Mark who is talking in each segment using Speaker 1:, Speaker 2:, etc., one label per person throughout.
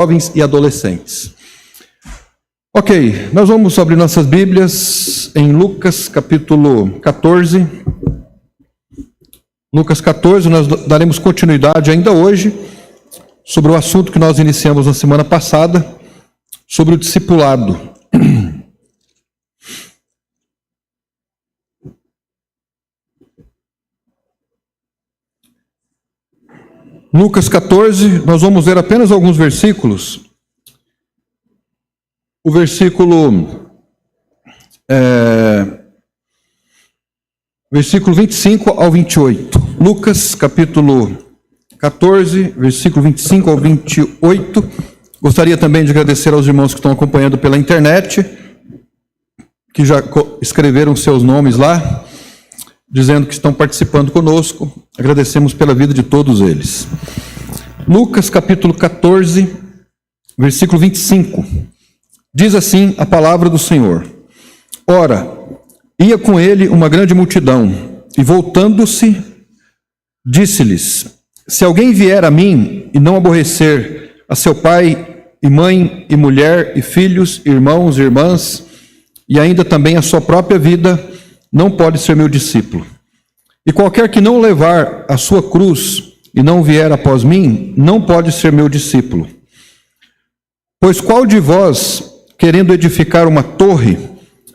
Speaker 1: jovens e adolescentes. Ok, nós vamos abrir nossas Bíblias em Lucas capítulo 14. Lucas 14, nós daremos continuidade ainda hoje sobre o assunto que nós iniciamos na semana passada, sobre o discipulado. Lucas 14, nós vamos ver apenas alguns versículos. O versículo 25 ao 28. Lucas capítulo 14, versículo 25 ao 28. Gostaria também de agradecer aos irmãos que estão acompanhando pela internet, que já escreveram seus nomes lá, dizendo que estão participando conosco. Agradecemos pela vida de todos eles. Lucas capítulo 14, versículo 25. Diz assim a palavra do Senhor: Ora, ia com ele uma grande multidão, e voltando-se, disse-lhes: Se alguém vier a mim e não aborrecer a seu pai e mãe e mulher e filhos, irmãos e irmãs, e ainda também a sua própria vida, não pode ser meu discípulo. E qualquer que não levar a sua cruz e não vier após mim, não pode ser meu discípulo. Pois qual de vós, querendo edificar uma torre,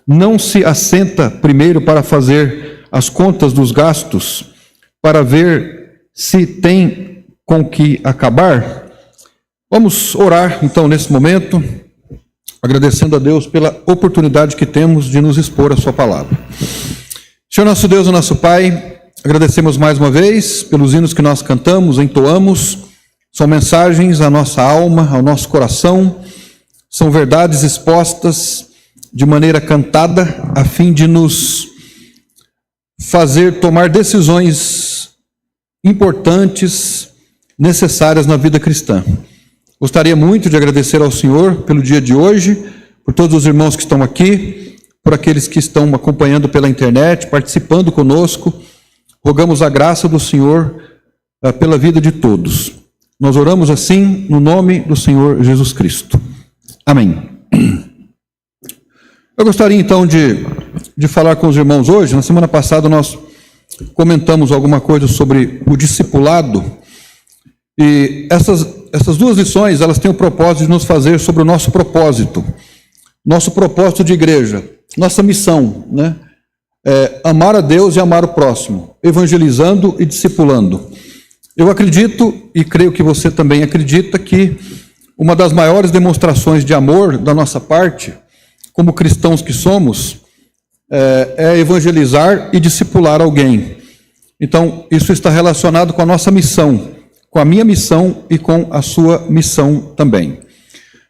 Speaker 1: não se assenta primeiro para fazer as contas dos gastos, para ver se tem com que acabar? Vamos orar então nesse momento, agradecendo a Deus pela oportunidade que temos de nos expor a sua palavra. Senhor nosso Deus e nosso Pai, agradecemos mais uma vez pelos hinos que nós cantamos, entoamos. São mensagens à nossa alma, ao nosso coração, são verdades expostas de maneira cantada, a fim de nos fazer tomar decisões importantes, necessárias na vida cristã. Gostaria muito de agradecer ao Senhor pelo dia de hoje, por todos os irmãos que estão aqui, por aqueles que estão acompanhando pela internet, participando conosco. Rogamos a graça do Senhor pela vida de todos. Nós oramos assim no nome do Senhor Jesus Cristo. Amém. Eu gostaria então de falar com os irmãos hoje. Na semana passada nós comentamos alguma coisa sobre o discipulado, e essas duas lições, elas têm o propósito de nos fazer sobre o nosso propósito de igreja, nossa missão, né? Amar a Deus e amar o próximo, evangelizando e discipulando. Eu acredito, e creio que você também acredita, que uma das maiores demonstrações de amor da nossa parte, como cristãos que somos, é evangelizar e discipular alguém. Então, isso está relacionado com a nossa missão, com a minha missão e com a sua missão também.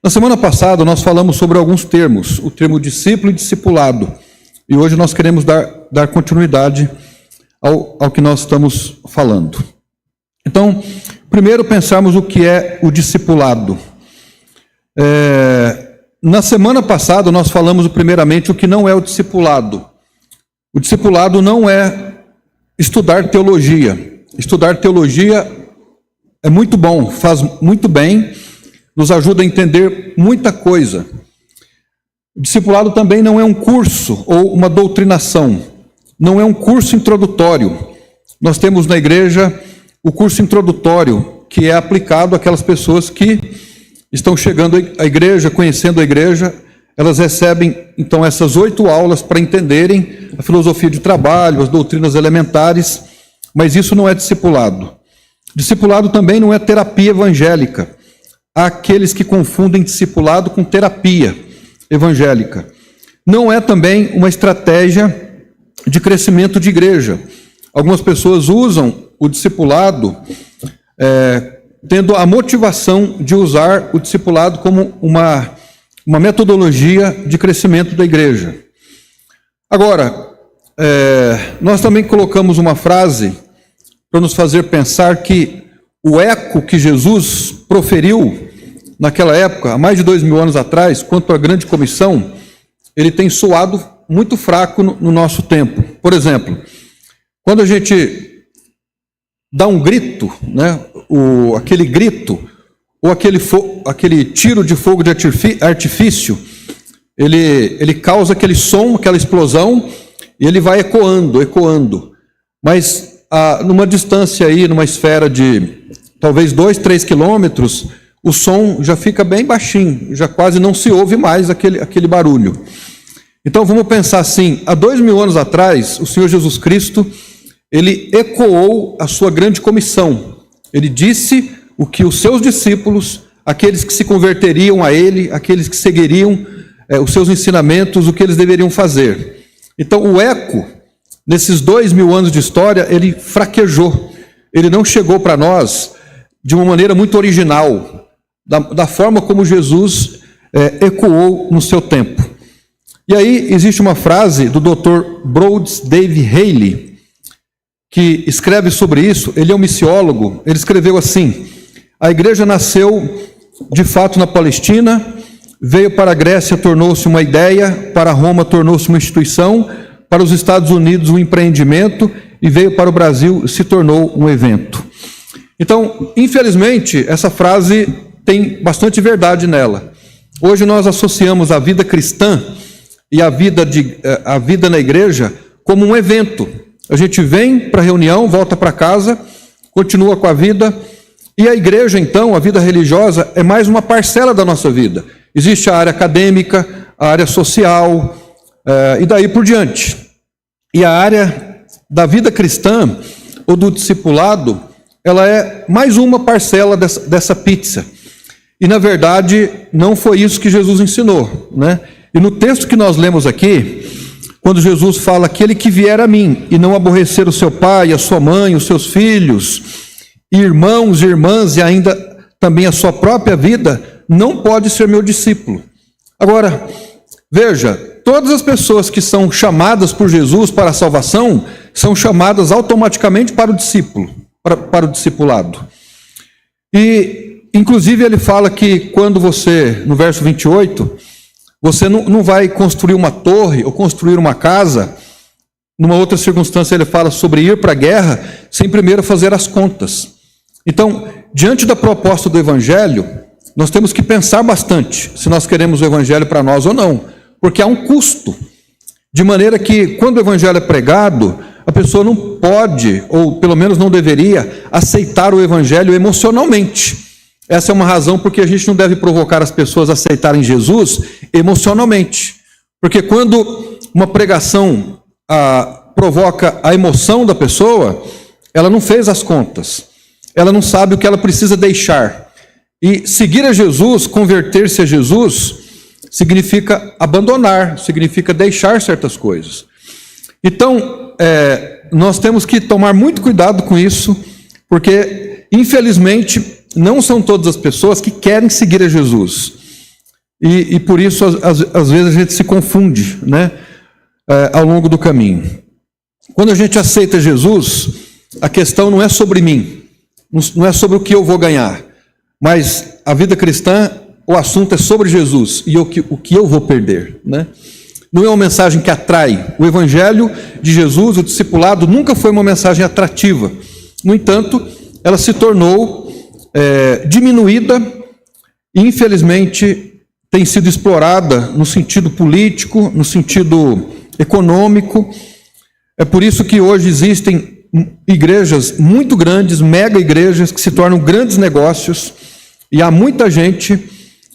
Speaker 1: Na semana passada, nós falamos sobre alguns termos, o termo discípulo e discipulado, e hoje nós queremos dar continuidade ao que nós estamos falando. Então, primeiro pensarmos o que é o discipulado. Na semana passada nós falamos primeiramente o que não é o discipulado. O discipulado não é estudar teologia. Estudar teologia é muito bom, faz muito bem, nos ajuda a entender muita coisa. O discipulado também não é um curso ou uma doutrinação, não é um curso introdutório. Nós temos na igreja o curso introdutório, que é aplicado àquelas pessoas que estão chegando à igreja, conhecendo a igreja. Elas recebem, então, essas 8 aulas para entenderem a filosofia de trabalho, as doutrinas elementares, mas isso não é discipulado. Discipulado também não é terapia evangélica. Há aqueles que confundem discipulado com terapia evangélica. Não é também uma estratégia de crescimento de igreja. Algumas pessoas usam o discipulado tendo a motivação de usar o discipulado como uma metodologia de crescimento da igreja. Agora, nós também colocamos uma frase para nos fazer pensar que o eco que Jesus proferiu naquela época, há mais de 2000 anos atrás, quanto à grande comissão, ele tem soado muito fraco no nosso tempo. Por exemplo, quando a gente dá um grito, né, aquele grito, ou aquele tiro de fogo de artifício, ele causa aquele som, aquela explosão, e ele vai ecoando. Mas numa distância aí, numa esfera de talvez 2, 3 quilômetros, o som já fica bem baixinho, já quase não se ouve mais aquele barulho. Então vamos pensar assim, há 2000 anos atrás, o Senhor Jesus Cristo, ele ecoou a sua grande comissão. Ele disse o que os seus discípulos, aqueles que se converteriam a ele, aqueles que seguiriam os seus ensinamentos, o que eles deveriam fazer. Então o eco, nesses 2000 anos de história, ele fraquejou. Ele não chegou para nós de uma maneira muito original, da forma como Jesus ecoou no seu tempo. E aí existe uma frase do Dr. Broads Dave Haley, que escreve sobre isso. Ele é um missiólogo. Ele escreveu assim: a igreja nasceu de fato na Palestina, veio para a Grécia, tornou-se uma ideia, para Roma tornou-se uma instituição, para os Estados Unidos um empreendimento, e veio para o Brasil, se tornou um evento. Então, infelizmente, essa frase tem bastante verdade nela. Hoje nós associamos a vida cristã e a vida na igreja como um evento. A gente vem para a reunião, volta para casa, continua com a vida, e a igreja, então, a vida religiosa, é mais uma parcela da nossa vida. Existe a área acadêmica, a área social, e daí por diante. E a área da vida cristã, ou do discipulado, ela é mais uma parcela dessa pizza. E, na verdade, não foi isso que Jesus ensinou, né? E no texto que nós lemos aqui, quando Jesus fala: aquele que vier a mim e não aborrecer o seu pai, a sua mãe, os seus filhos, irmãos e irmãs, e ainda também a sua própria vida, não pode ser meu discípulo. Agora, veja, todas as pessoas que são chamadas por Jesus para a salvação, são chamadas automaticamente para o discípulo, para o discipulado. E, inclusive, ele fala que quando você, no verso 28, você não vai construir uma torre ou construir uma casa. Numa outra circunstância ele fala sobre ir para a guerra sem primeiro fazer as contas. Então, diante da proposta do Evangelho, nós temos que pensar bastante se nós queremos o Evangelho para nós ou não, porque há um custo, de maneira que quando o Evangelho é pregado, a pessoa não pode, ou pelo menos não deveria, aceitar o Evangelho emocionalmente. Essa é uma razão porque a gente não deve provocar as pessoas a aceitarem Jesus emocionalmente. Porque quando uma pregação provoca a emoção da pessoa, ela não fez as contas. Ela não sabe o que ela precisa deixar. E seguir a Jesus, converter-se a Jesus, significa abandonar, significa deixar certas coisas. Então, nós temos que tomar muito cuidado com isso, porque, infelizmente, não são todas as pessoas que querem seguir a Jesus. E por isso, às vezes, a gente se confunde, né, ao longo do caminho. Quando a gente aceita Jesus, a questão não é sobre mim, não é sobre o que eu vou ganhar, mas a vida cristã, o assunto é sobre Jesus e o que eu vou perder, né? Não é uma mensagem que atrai. O Evangelho de Jesus, o discipulado, nunca foi uma mensagem atrativa. No entanto, ela se tornou diminuída e, infelizmente, tem sido explorada no sentido político, no sentido econômico. É por isso que hoje existem igrejas muito grandes, mega igrejas, que se tornam grandes negócios, e há muita gente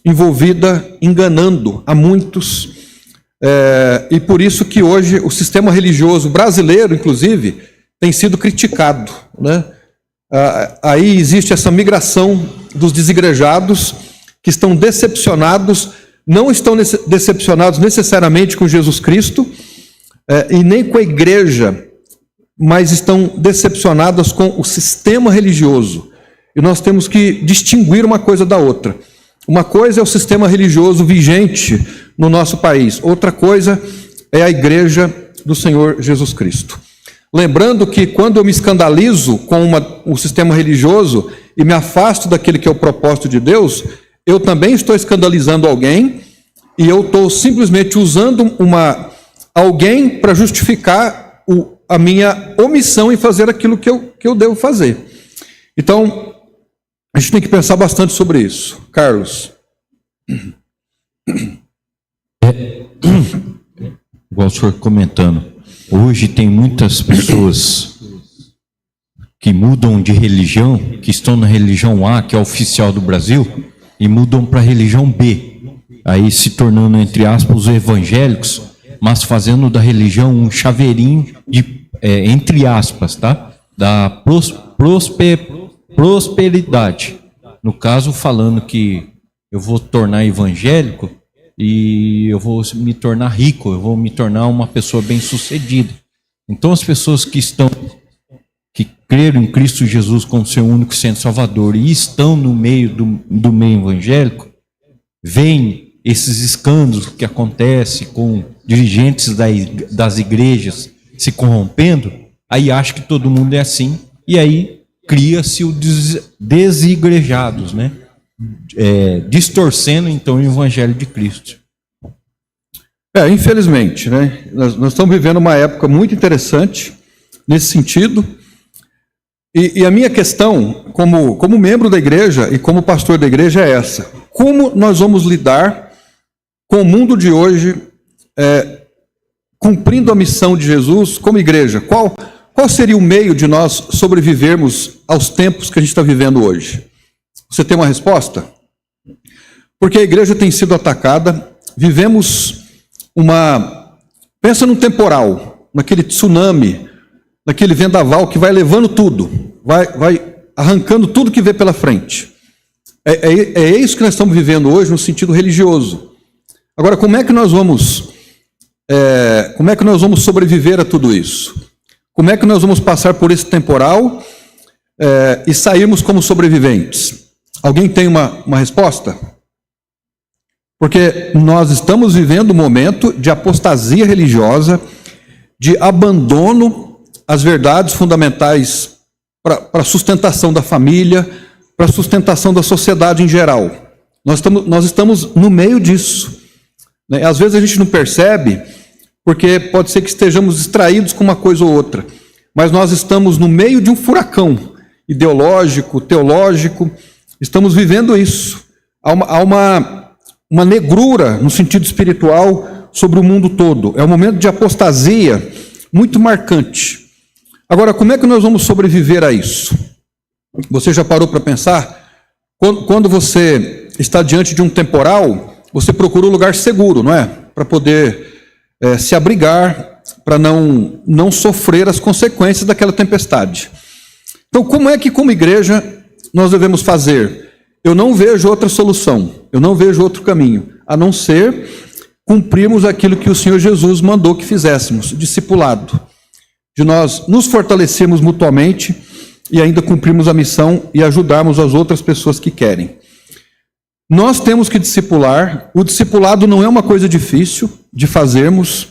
Speaker 1: envolvida enganando a muitos. E por isso que hoje o sistema religioso brasileiro, inclusive, tem sido criticado, né? Aí existe essa migração dos desigrejados que estão decepcionados, não estão decepcionados necessariamente com Jesus Cristo e nem com a igreja, mas estão decepcionadas com o sistema religioso. E nós temos que distinguir uma coisa da outra. Uma coisa é o sistema religioso vigente no nosso país, outra coisa é a igreja do Senhor Jesus Cristo. Lembrando que quando eu me escandalizo com o sistema religioso e me afasto daquele que é o propósito de Deus, eu também estou escandalizando alguém e eu estou simplesmente usando alguém para justificar a minha omissão em fazer aquilo que eu devo fazer. Então, A gente tem que pensar bastante sobre isso. Carlos.
Speaker 2: Igual o senhor comentando, hoje tem muitas pessoas que mudam de religião, que estão na religião A, que é a oficial do Brasil, e mudam para a religião B, aí se tornando, entre aspas, os evangélicos, mas fazendo da religião um chaveirinho de, entre aspas, tá? Da prosperidade. No caso, falando que eu vou tornar evangélico e eu vou me tornar rico, eu vou me tornar uma pessoa bem-sucedida. Então, as pessoas que creram em Cristo Jesus como seu único centro salvador e estão no meio do meio evangélico, veem esses escândalos que acontecem com dirigentes das igrejas se corrompendo, aí acha que todo mundo é assim, e aí cria-se o desigrejados, né? Distorcendo então o evangelho de Cristo.
Speaker 1: Infelizmente, né? Nós estamos vivendo uma época muito interessante nesse sentido, e a minha questão como membro da igreja e como pastor da igreja é essa: como nós vamos lidar com o mundo de hoje, cumprindo a missão de Jesus como igreja? Qual seria o meio de nós sobrevivermos aos tempos que a gente está vivendo hoje? Você tem uma resposta? Porque a igreja tem sido atacada, vivemos pensa num temporal, naquele tsunami, naquele vendaval que vai levando tudo, vai arrancando tudo que vê pela frente. É isso que nós estamos vivendo hoje no sentido religioso. Agora, como é que nós vamos sobreviver a tudo isso? Como é que nós vamos passar por esse temporal e sairmos como sobreviventes? Alguém tem uma resposta? Porque nós estamos vivendo um momento de apostasia religiosa, de abandono às verdades fundamentais para a sustentação da família, para a sustentação da sociedade em geral. Nós estamos no meio disso, né? Às vezes a gente não percebe, porque pode ser que estejamos distraídos com uma coisa ou outra, mas nós estamos no meio de um furacão ideológico, teológico, estamos vivendo isso. Há uma negrura no sentido espiritual sobre o mundo todo. É um momento de apostasia muito marcante. Agora, como é que nós vamos sobreviver a isso? Você já parou para pensar? Quando você está diante de um temporal, você procura um lugar seguro, não é? Para poder se abrigar, para não sofrer as consequências daquela tempestade. Então, como é que, como igreja, nós devemos fazer? Eu não vejo outra solução, eu não vejo outro caminho, a não ser cumprirmos aquilo que o Senhor Jesus mandou que fizéssemos, discipulado, de nós nos fortalecermos mutuamente e ainda cumprirmos a missão e ajudarmos as outras pessoas que querem. Nós temos que discipular, o discipulado não é uma coisa difícil de fazermos,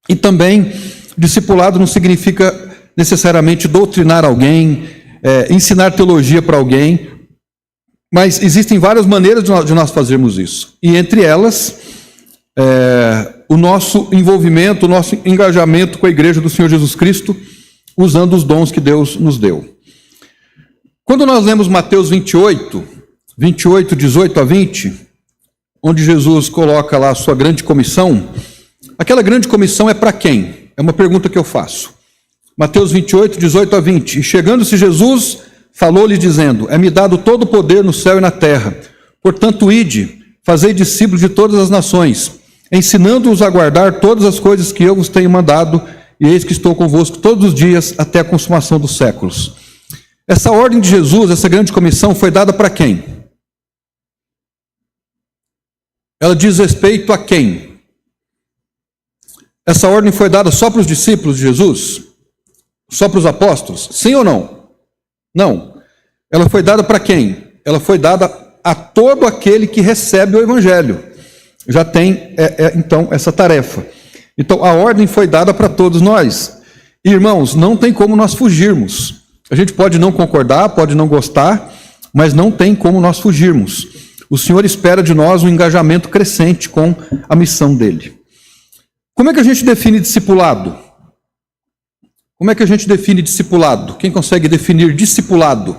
Speaker 1: e também discipulado não significa necessariamente doutrinar alguém, ensinar teologia para alguém, mas existem várias maneiras de nós fazermos isso. E entre elas, o nosso envolvimento, o nosso engajamento com a igreja do Senhor Jesus Cristo, usando os dons que Deus nos deu. Quando nós lemos Mateus 28, 18 a 20, onde Jesus coloca lá a sua grande comissão, aquela grande comissão é para quem? É uma pergunta que eu faço. Mateus 28, 18 a 20. E chegando-se Jesus, falou-lhe dizendo: é-me dado todo o poder no céu e na terra. Portanto, ide, fazei discípulos de todas as nações, ensinando-os a guardar todas as coisas que eu vos tenho mandado, e eis que estou convosco todos os dias até a consumação dos séculos. Essa ordem de Jesus, essa grande comissão, foi dada para quem? Ela diz respeito a quem? Essa ordem foi dada só para os discípulos de Jesus? Só para os apóstolos? Sim ou não? Não. Ela foi dada para quem? Ela foi dada a todo aquele que recebe o evangelho. Já tem, então, essa tarefa. Então, a ordem foi dada para todos nós. E, irmãos, não tem como nós fugirmos. A gente pode não concordar, pode não gostar, mas não tem como nós fugirmos. O Senhor espera de nós um engajamento crescente com a missão dele. Como é que a gente define discipulado? Como é que a gente define discipulado? Quem consegue definir discipulado?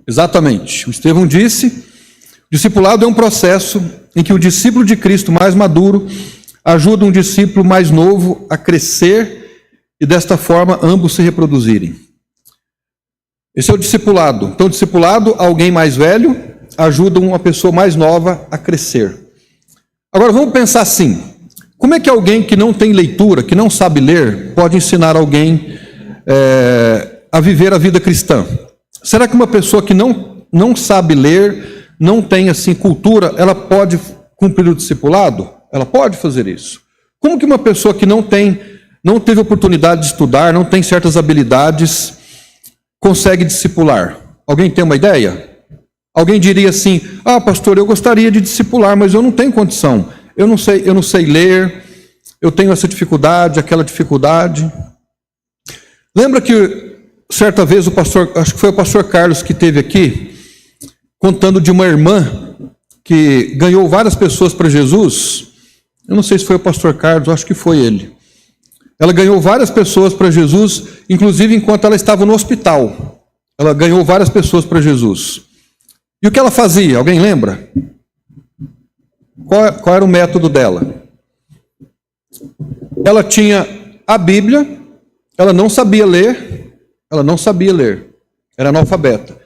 Speaker 1: Exatamente. O Estevão disse: o discipulado é um processo em que o discípulo de Cristo mais maduro ajuda um discípulo mais novo a crescer e, desta forma, ambos se reproduzirem. Esse é o discipulado. Então, o discipulado, alguém mais velho, ajuda uma pessoa mais nova a crescer. Agora, vamos pensar assim: como é que alguém que não tem leitura, que não sabe ler, pode ensinar alguém a viver a vida cristã? Será que uma pessoa que não sabe ler, não tem assim cultura, ela pode cumprir o discipulado? Ela pode fazer isso. Como que uma pessoa que não teve oportunidade de estudar, não tem certas habilidades, consegue discipular? Alguém tem uma ideia? Alguém diria assim: ah, pastor, eu gostaria de discipular, mas eu não tenho condição. Eu não sei ler, eu tenho essa dificuldade, aquela dificuldade. Lembra que certa vez acho que foi o pastor Carlos que esteve aqui, contando de uma irmã que ganhou várias pessoas para Jesus? Eu não sei se foi o pastor Carlos, acho que foi ele. Ela ganhou várias pessoas para Jesus, inclusive enquanto ela estava no hospital. Ela ganhou várias pessoas para Jesus. E o que ela fazia? Alguém lembra? Qual era o método dela? Ela tinha a Bíblia, ela não sabia ler, era analfabeta.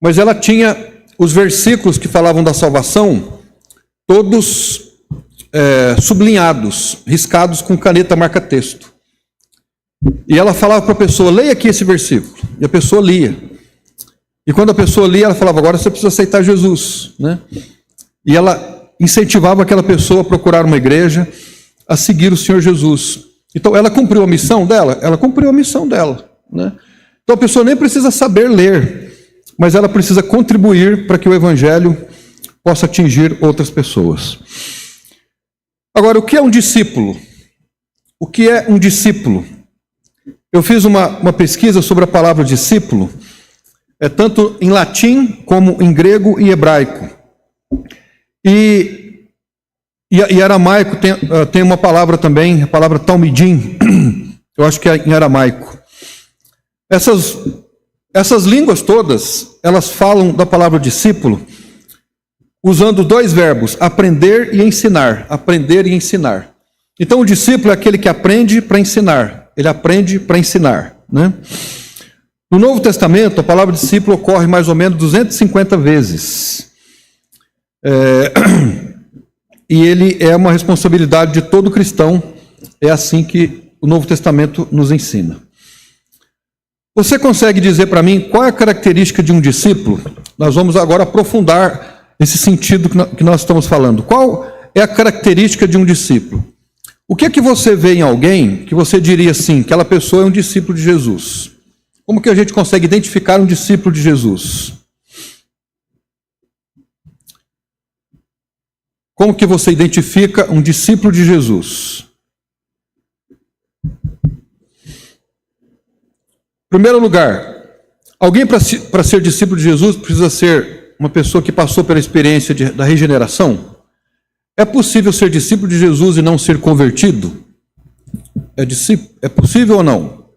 Speaker 1: Mas ela tinha os versículos que falavam da salvação, todos sublinhados, riscados com caneta marca-texto. E ela falava para a pessoa: leia aqui esse versículo. E a pessoa lia. E quando a pessoa lia, ela falava: agora você precisa aceitar Jesus, né? E ela incentivava aquela pessoa a procurar uma igreja, a seguir o Senhor Jesus. Então, ela cumpriu a missão dela? Ela cumpriu a missão dela, né? Então, a pessoa nem precisa saber ler, mas ela precisa contribuir para que o Evangelho possa atingir outras pessoas. Agora, o que é um discípulo? O que é um discípulo? Eu fiz uma pesquisa sobre a palavra discípulo, tanto em latim como em grego e hebraico. E aramaico tem uma palavra também, a palavra talmidim, eu acho que é em aramaico. Essas línguas todas, elas falam da palavra discípulo usando dois verbos: aprender e ensinar. Aprender e ensinar. Então, o discípulo é aquele que aprende para ensinar. Ele aprende para ensinar, né? No Novo Testamento, a palavra discípulo ocorre mais ou menos 250 vezes. E ele é uma responsabilidade de todo cristão. É assim que o Novo Testamento nos ensina. Você consegue dizer para mim qual é a característica de um discípulo? Nós vamos agora aprofundar esse sentido que nós estamos falando. Qual é a característica de um discípulo? O que é que você vê em alguém que você diria assim, que aquela pessoa é um discípulo de Jesus? Como que a gente consegue identificar um discípulo de Jesus? Como que você identifica um discípulo de Jesus? Em primeiro lugar, alguém para ser discípulo de Jesus precisa ser uma pessoa que passou pela experiência da regeneração? É possível ser discípulo de Jesus e não ser convertido? É possível ou não?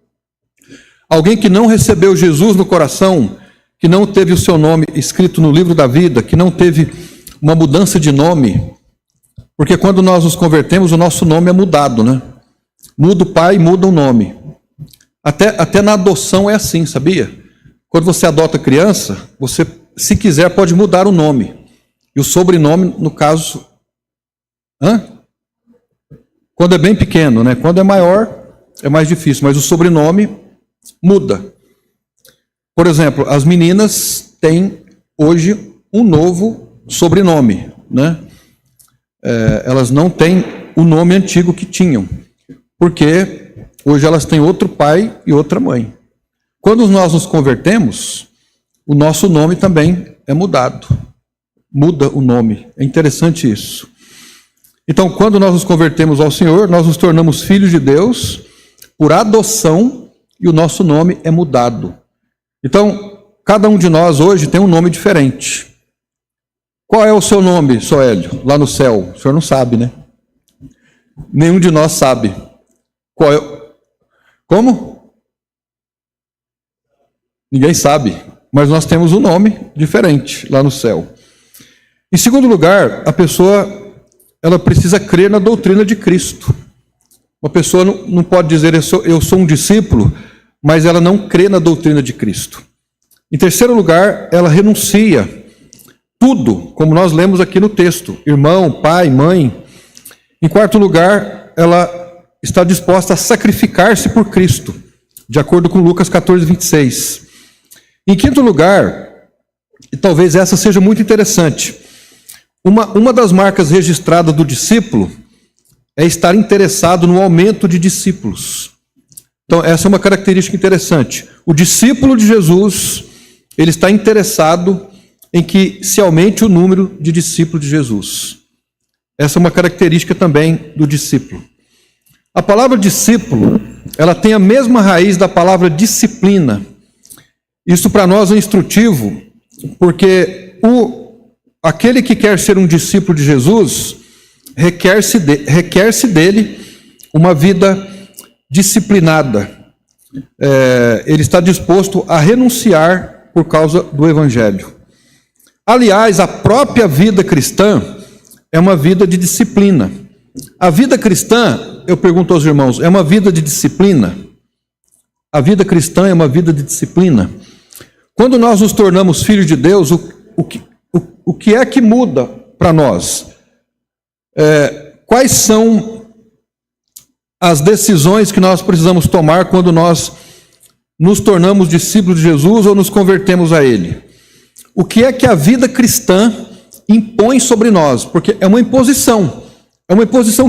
Speaker 1: Alguém que não recebeu Jesus no coração, que não teve o seu nome escrito no livro da vida, que não teve uma mudança de nome, porque quando nós nos convertemos, o nosso nome é mudado, né? Muda o pai, muda o nome. Até na adoção é assim, sabia? Quando você adota criança, você, se quiser, pode mudar o nome. E o sobrenome, no caso... Quando é bem pequeno, né? Quando é maior, é mais difícil, mas o sobrenome muda. Por exemplo, as meninas têm hoje um novo sobrenome, né? Elas não têm o nome antigo que tinham, porque hoje elas têm outro pai e outra mãe. Quando nós nos convertemos, o nosso nome também é mudado. Muda o nome. É interessante isso. Então, quando nós nos convertemos ao Senhor, nós nos tornamos filhos de Deus por adoção e o nosso nome é mudado. Então, cada um de nós hoje tem um nome diferente. Qual é o seu nome, Soélio, lá no céu? O senhor não sabe, né? Nenhum de nós sabe. Qual é? Como? Ninguém sabe, mas nós temos um nome diferente lá no céu. Em segundo lugar, a pessoa ela precisa crer na doutrina de Cristo. Uma pessoa não pode dizer eu sou um discípulo, mas ela não crê na doutrina de Cristo. Em terceiro lugar, ela renuncia tudo, como nós lemos aqui no texto, irmão, pai, mãe. Em quarto lugar, ela está disposta a sacrificar-se por Cristo, de acordo com Lucas 14, 26. Em quinto lugar, e talvez essa seja muito interessante, uma das marcas registradas do discípulo é estar interessado no aumento de discípulos. Então, essa é uma característica interessante. O discípulo de Jesus, ele está interessado em que se aumente o número de discípulos de Jesus. Essa é uma característica também do discípulo. A palavra discípulo, ela tem a mesma raiz da palavra disciplina. Isso para nós é instrutivo, porque aquele que quer ser um discípulo de Jesus, requer-se dele uma vida disciplinada. Ele está disposto a renunciar por causa do Evangelho. Aliás, a própria vida cristã é uma vida de disciplina. A vida cristã, eu pergunto aos irmãos, é uma vida de disciplina? A vida cristã é uma vida de disciplina. Quando nós nos tornamos filhos de Deus, o que é que muda para nós? Quais são as decisões que nós precisamos tomar quando nós nos tornamos discípulos de Jesus ou nos convertemos a Ele? O que é que a vida cristã impõe sobre nós? Porque é uma imposição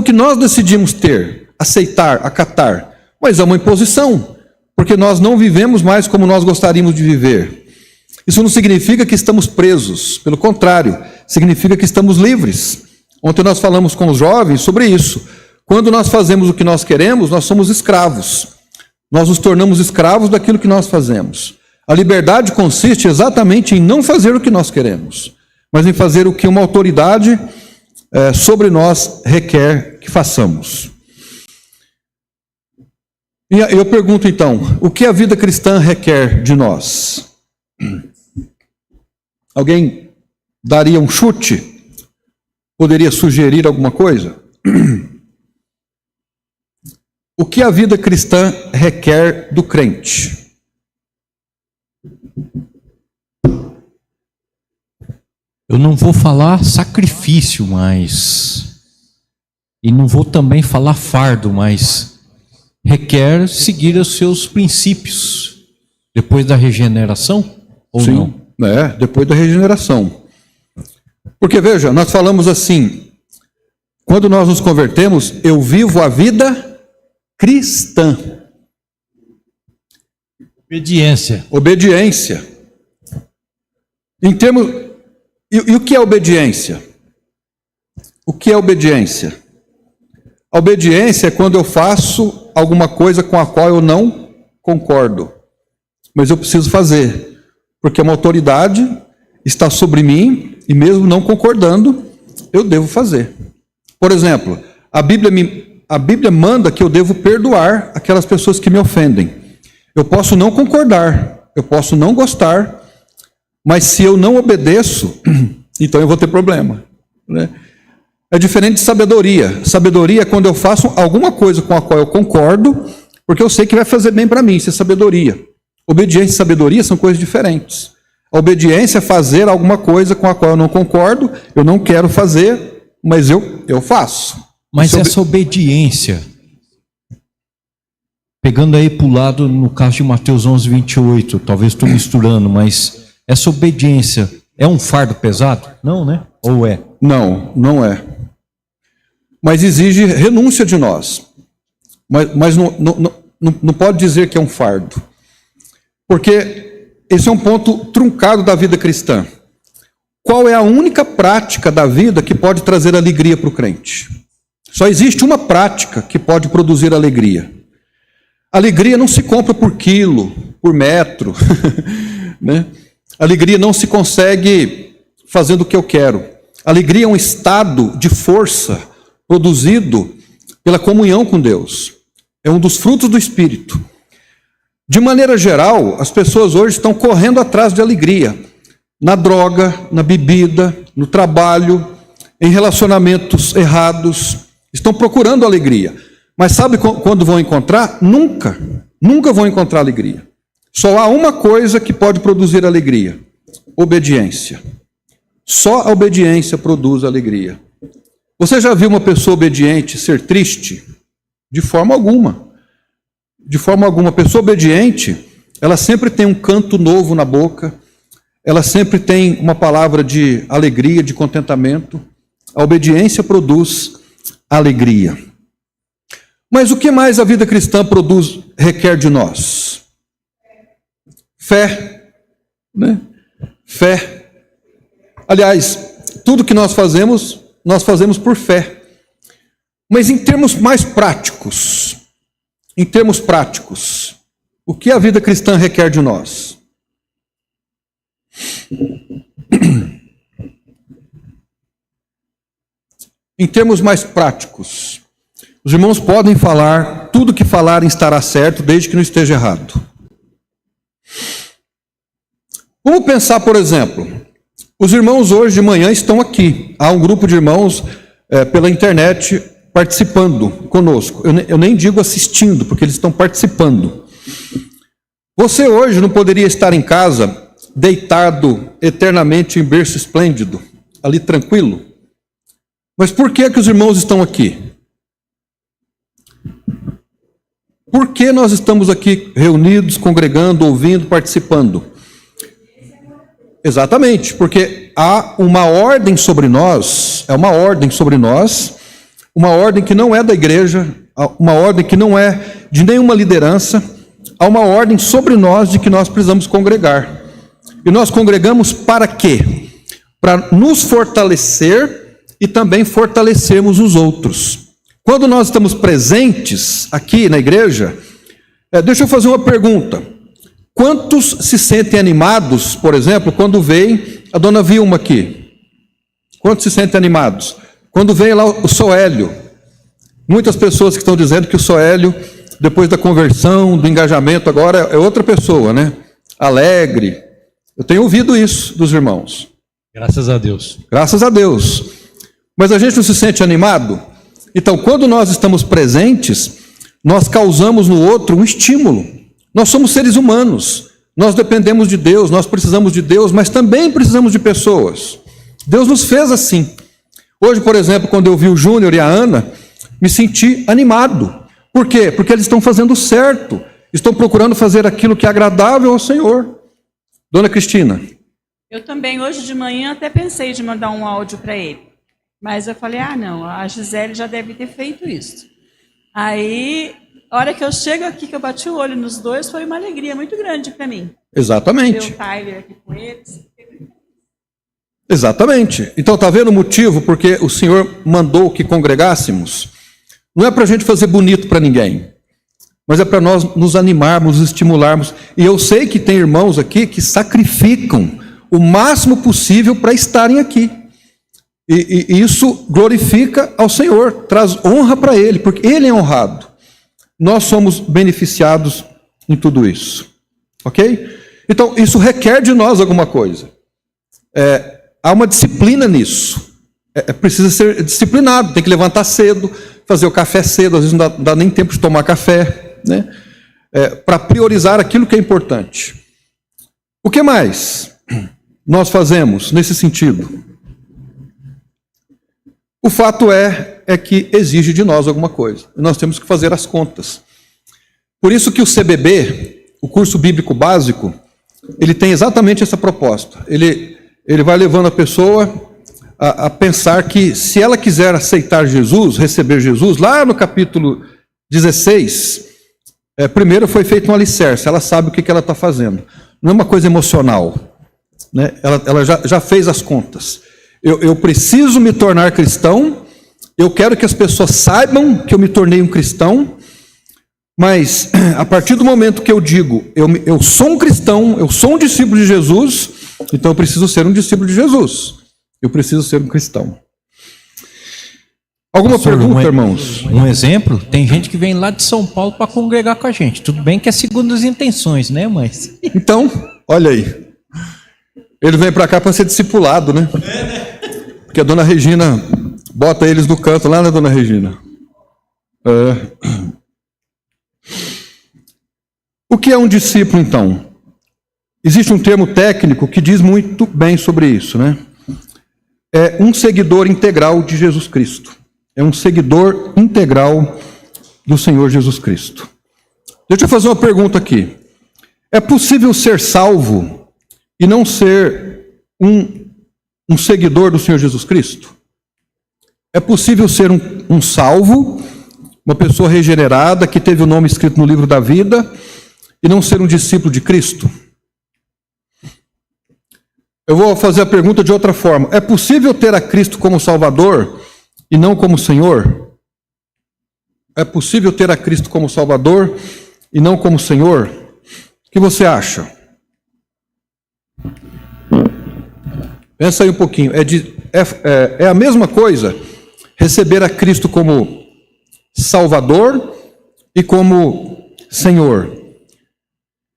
Speaker 1: que nós decidimos ter, aceitar, acatar, mas é uma imposição, porque nós não vivemos mais como nós gostaríamos de viver. Isso não significa que estamos presos, pelo contrário, significa que estamos livres. Ontem nós falamos com os jovens sobre isso. Quando nós fazemos o que nós queremos, nós somos escravos. Nós nos tornamos escravos daquilo que nós fazemos. A liberdade consiste exatamente em não fazer o que nós queremos, mas em fazer o que uma autoridade sobre nós requer que façamos. E eu pergunto então, o que a vida cristã requer de nós? Alguém daria um chute? Poderia sugerir alguma coisa? O que a vida cristã requer do crente?
Speaker 2: Eu não vou falar sacrifício mais, e não vou também falar fardo, mas requer seguir os seus princípios, depois da regeneração, ou
Speaker 1: Sim,
Speaker 2: não?
Speaker 1: Depois da regeneração. Porque veja, nós falamos assim, quando nós nos convertemos, eu vivo a vida cristã. Obediência. Em termos... E o que é obediência? O que é obediência? A obediência é quando eu faço alguma coisa com a qual eu não concordo, mas eu preciso fazer, porque uma autoridade está sobre mim e mesmo não concordando, eu devo fazer. Por exemplo, a Bíblia manda que eu devo perdoar aquelas pessoas que me ofendem. Eu posso não concordar, eu posso não gostar, mas se eu não obedeço, então eu vou ter problema, né? É diferente de sabedoria. Sabedoria é quando eu faço alguma coisa com a qual eu concordo, porque eu sei que vai fazer bem para mim, isso é sabedoria. Obediência e sabedoria são coisas diferentes. A obediência é fazer alguma coisa com a qual eu não concordo, eu não quero fazer, mas eu faço.
Speaker 2: Mas essa obediência, pegando aí para o lado, no caso de Mateus 11, 28, talvez estou misturando, mas essa obediência é um fardo pesado? Não, né? Ou é?
Speaker 1: Não, não é. Mas exige renúncia de nós. Mas não pode dizer que é um fardo. Porque esse é um ponto truncado da vida cristã. Qual é a única prática da vida que pode trazer alegria para o crente? Só existe uma prática que pode produzir alegria. Alegria não se compra por quilo, por metro, né? Alegria não se consegue fazendo o que eu quero. Alegria é um estado de força produzido pela comunhão com Deus. É um dos frutos do Espírito. De maneira geral, as pessoas hoje estão correndo atrás de alegria. Na droga, na bebida, no trabalho, em relacionamentos errados. Estão procurando alegria. Mas sabe quando vão encontrar? Nunca vão encontrar alegria. Só há uma coisa que pode produzir alegria: obediência. Só a obediência produz alegria. Você já viu uma pessoa obediente ser triste? De forma alguma. De forma alguma. A pessoa obediente, ela sempre tem um canto novo na boca, ela sempre tem uma palavra de alegria, de contentamento. A obediência produz alegria. Mas o que mais a vida cristã requer de nós? Fé, né? Fé. Aliás, tudo que nós fazemos por fé. Mas em termos mais práticos, o que a vida cristã requer de nós? Em termos mais práticos, os irmãos podem falar, tudo que falarem estará certo, desde que não esteja errado. Vamos pensar, por exemplo, os irmãos hoje de manhã estão aqui. Há um grupo de irmãos pela internet participando conosco. Eu nem digo assistindo, porque eles estão participando. Você hoje não poderia estar em casa, deitado eternamente em berço esplêndido, ali tranquilo? Mas por que os irmãos estão aqui? Por que nós estamos aqui reunidos, congregando, ouvindo, participando? Exatamente, porque há uma ordem sobre nós, uma ordem que não é da igreja, uma ordem que não é de nenhuma liderança, há uma ordem sobre nós de que nós precisamos congregar. E nós congregamos para quê? Para nos fortalecer e também fortalecermos os outros. Quando nós estamos presentes aqui na igreja, deixa eu fazer uma pergunta. Quantos se sentem animados, por exemplo, quando vem a dona Vilma aqui? Quantos se sentem animados? Quando vem lá o Soélio. Muitas pessoas que estão dizendo que o Soélio, depois da conversão, do engajamento, agora é outra pessoa, né? Alegre. Eu tenho ouvido isso dos irmãos.
Speaker 3: Graças a Deus.
Speaker 1: Graças a Deus. Mas a gente não se sente animado? Então, quando nós estamos presentes, nós causamos no outro um estímulo. Nós somos seres humanos, nós dependemos de Deus, nós precisamos de Deus, mas também precisamos de pessoas. Deus nos fez assim. Hoje, por exemplo, quando eu vi o Júnior e a Ana, me senti animado. Por quê? Porque eles estão fazendo certo, estão procurando fazer aquilo que é agradável ao Senhor. Dona Cristina.
Speaker 4: Eu também, hoje de manhã, até pensei de mandar um áudio para ele. Mas eu falei, não, a Gisele já deve ter feito isso. Aí, a hora que eu chego aqui, que eu bati o olho nos dois, foi uma alegria muito grande para mim.
Speaker 1: Exatamente.
Speaker 4: Ver o Tyler aqui com eles.
Speaker 1: Exatamente. Então, está vendo o motivo porque o Senhor mandou que congregássemos? Não é para a gente fazer bonito para ninguém, mas é para nós nos animarmos, nos estimularmos. E eu sei que tem irmãos aqui que sacrificam o máximo possível para estarem aqui. E isso glorifica ao Senhor, traz honra para Ele, porque Ele é honrado. Nós somos beneficiados em tudo isso. Ok? Então, isso requer de nós alguma coisa. Há uma disciplina nisso. Precisa ser disciplinado, tem que levantar cedo, fazer o café cedo, às vezes não dá nem tempo de tomar café, né? Para priorizar aquilo que é importante. O que mais nós fazemos nesse sentido? O fato é que exige de nós alguma coisa. Nós temos que fazer as contas. Por isso que o CBB, o curso bíblico básico, ele tem exatamente essa proposta. Ele vai levando a pessoa a pensar que se ela quiser aceitar Jesus, receber Jesus, lá no capítulo 16, primeiro foi feito um alicerce, ela sabe o que ela está fazendo. Não é uma coisa emocional, né? Ela já fez as contas. Eu preciso me tornar cristão, eu quero que as pessoas saibam que eu me tornei um cristão, mas a partir do momento que eu digo, eu sou um cristão, eu sou um discípulo de Jesus, então eu preciso ser um discípulo de Jesus, eu preciso ser um cristão. Alguma
Speaker 2: Pastor,
Speaker 1: pergunta, irmãos?
Speaker 2: Um exemplo, tem gente que vem lá de São Paulo para congregar com a gente. Tudo bem que é segundo as intenções, né, mas...
Speaker 1: Então, olha aí. Ele vem para cá para ser discipulado, né? Porque a dona Regina bota eles no canto lá, né, dona Regina? O que é um discípulo, então? Existe um termo técnico que diz muito bem sobre isso, né? É um seguidor integral de Jesus Cristo. É um seguidor integral do Senhor Jesus Cristo. Deixa eu fazer uma pergunta aqui. É possível ser salvo e não ser um seguidor do Senhor Jesus Cristo? É possível ser um salvo, uma pessoa regenerada, que teve o nome escrito no livro da vida, e não ser um discípulo de Cristo? Eu vou fazer a pergunta de outra forma. É possível ter a Cristo como Salvador e não como Senhor? É possível ter a Cristo como Salvador e não como Senhor? O que você acha? Pensa aí um pouquinho. É a mesma coisa receber a Cristo como Salvador e como Senhor.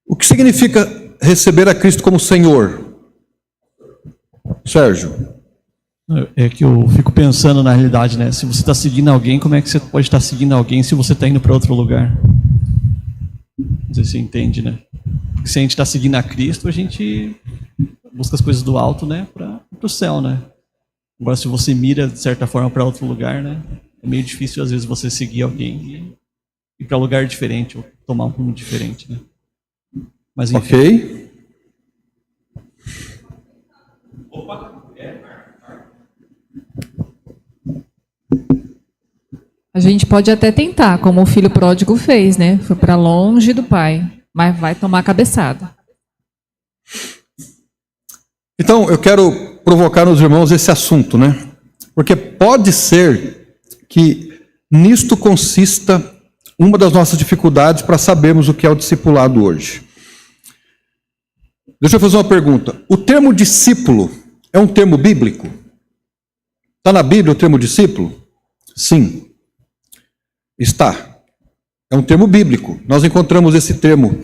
Speaker 1: O que significa receber a Cristo como Senhor? Sérgio?
Speaker 3: É que eu fico pensando na realidade, né? Se você está seguindo alguém, como é que você pode estar seguindo alguém se você está indo para outro lugar? Não sei se você entende, né? Porque se a gente está seguindo a Cristo, a gente busca as coisas do alto, né? Para o céu, né? Agora, se você mira, de certa forma, para outro lugar, né? É meio difícil, às vezes, você seguir alguém e ir para um lugar diferente, ou tomar um rumo diferente, né? Mas, enfim.
Speaker 1: Ok.
Speaker 5: A gente pode até tentar, como o filho pródigo fez, né? Foi para longe do pai, mas vai tomar cabeçada.
Speaker 1: Então, eu quero provocar nos irmãos esse assunto, né? Porque pode ser que nisto consista uma das nossas dificuldades para sabermos o que é o discipulado hoje. Deixa eu fazer uma pergunta. O termo discípulo é um termo bíblico? Está na Bíblia o termo discípulo? Sim. Está. É um termo bíblico. Nós encontramos esse termo,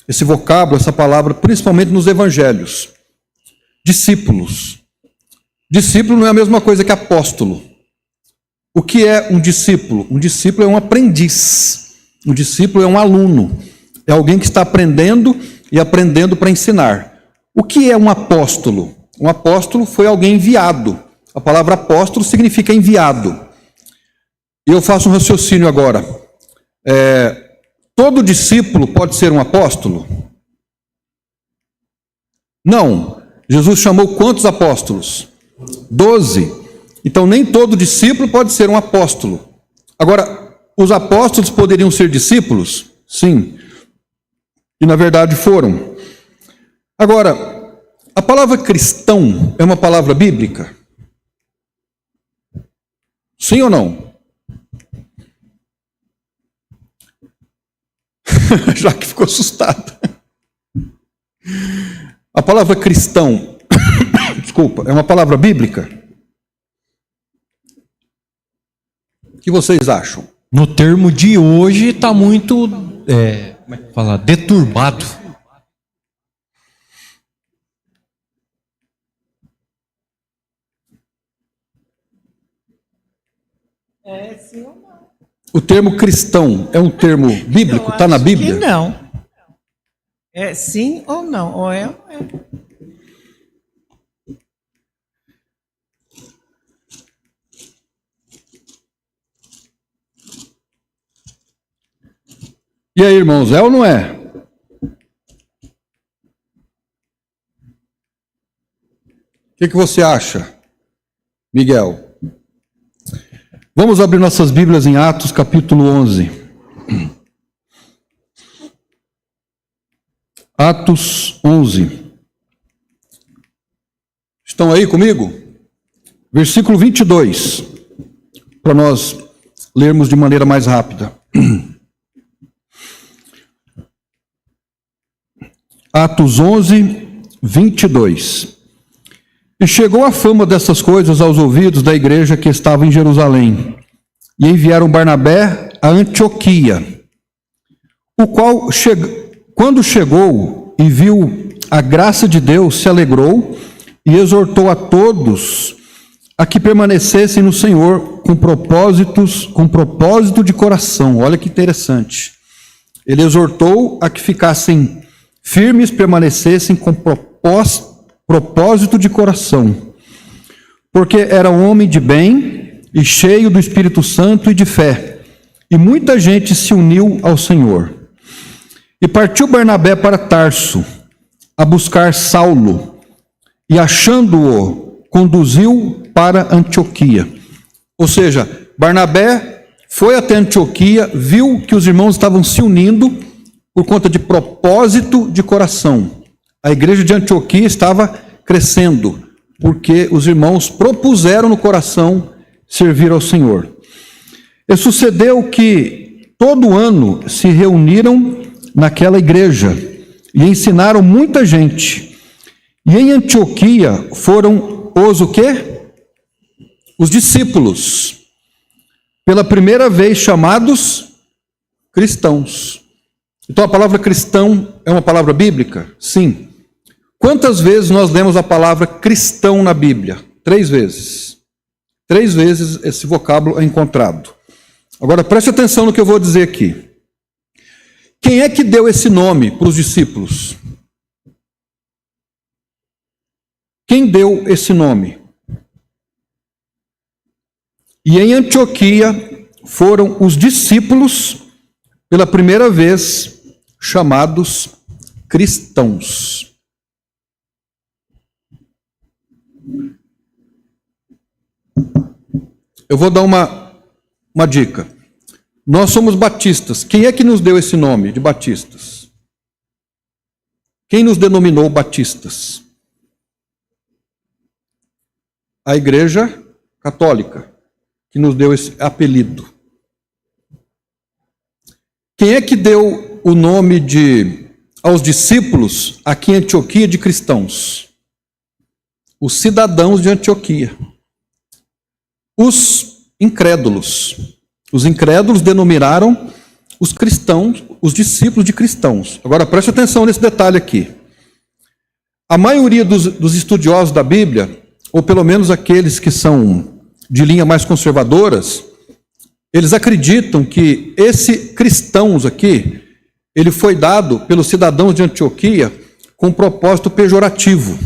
Speaker 1: esse vocábulo, essa palavra, principalmente nos evangelhos. Discípulos. Discípulo não é a mesma coisa que apóstolo. O que é um discípulo? Um discípulo é um aprendiz. Um discípulo é um aluno. É alguém que está aprendendo e aprendendo para ensinar. O que é um apóstolo? Um apóstolo foi alguém enviado. A palavra apóstolo significa enviado. E eu faço um raciocínio agora. Todo discípulo pode ser um apóstolo? Não. Jesus chamou quantos apóstolos? 12. Então nem todo discípulo pode ser um apóstolo. Agora, os apóstolos poderiam ser discípulos? Sim. E na verdade foram. Agora, a palavra cristão é uma palavra bíblica? Sim ou não? Já que ficou assustado. A palavra cristão, desculpa, é uma palavra bíblica? O que vocês acham?
Speaker 2: No termo de hoje está muito, como é que fala, deturbado.
Speaker 6: Sim ou não?
Speaker 1: O termo cristão é um termo bíblico? Está na Bíblia?
Speaker 6: Que não. É sim ou não? Ou é ou não é?
Speaker 1: E aí, irmãos, é ou não é? O que você acha, Miguel? Vamos abrir nossas Bíblias em Atos, capítulo 11. Atos 11. Estão aí comigo? Versículo 22, para nós lermos de maneira mais rápida. Atos 11, 22. E chegou a fama dessas coisas aos ouvidos da igreja que estava em Jerusalém. e enviaram Barnabé a Antioquia, o qual, quando chegou e viu a graça de Deus, se alegrou e exortou a todos a que permanecessem no Senhor com propósito de coração. Olha que interessante. Ele exortou a que ficassem firmes, permanecessem com propósito de coração, porque era um homem de bem e cheio do Espírito Santo e de fé, e muita gente se uniu ao Senhor. E partiu Barnabé para Tarso, a buscar Saulo, e achando-o, conduziu para Antioquia. Ou seja, Barnabé foi até Antioquia, viu que os irmãos estavam se unindo por conta de propósito de coração. A igreja de Antioquia estava crescendo, porque os irmãos propuseram no coração servir ao Senhor. E sucedeu que todo ano se reuniram naquela igreja e ensinaram muita gente. E em Antioquia foram os o quê? Os discípulos, pela primeira vez chamados cristãos. Então a palavra cristão é uma palavra bíblica? Sim. Quantas vezes nós lemos a palavra cristão na Bíblia? 3 vezes. 3 vezes esse vocábulo é encontrado. Agora preste atenção no que eu vou dizer aqui. Quem é que deu esse nome para os discípulos? Quem deu esse nome? E em Antioquia foram os discípulos, pela primeira vez, chamados cristãos. Eu vou dar uma dica. Nós somos batistas. Quem é que nos deu esse nome de batistas? Quem nos denominou batistas? A Igreja Católica, que nos deu esse apelido. Quem é que deu o nome aos discípulos aqui em Antioquia de cristãos? Os cidadãos de Antioquia. Os incrédulos. Os incrédulos denominaram os cristãos, os discípulos de cristãos. Agora preste atenção nesse detalhe aqui. A maioria dos estudiosos da Bíblia, ou pelo menos aqueles que são de linha mais conservadoras, eles acreditam que esse cristãos aqui, ele foi dado pelos cidadãos de Antioquia com um propósito pejorativo.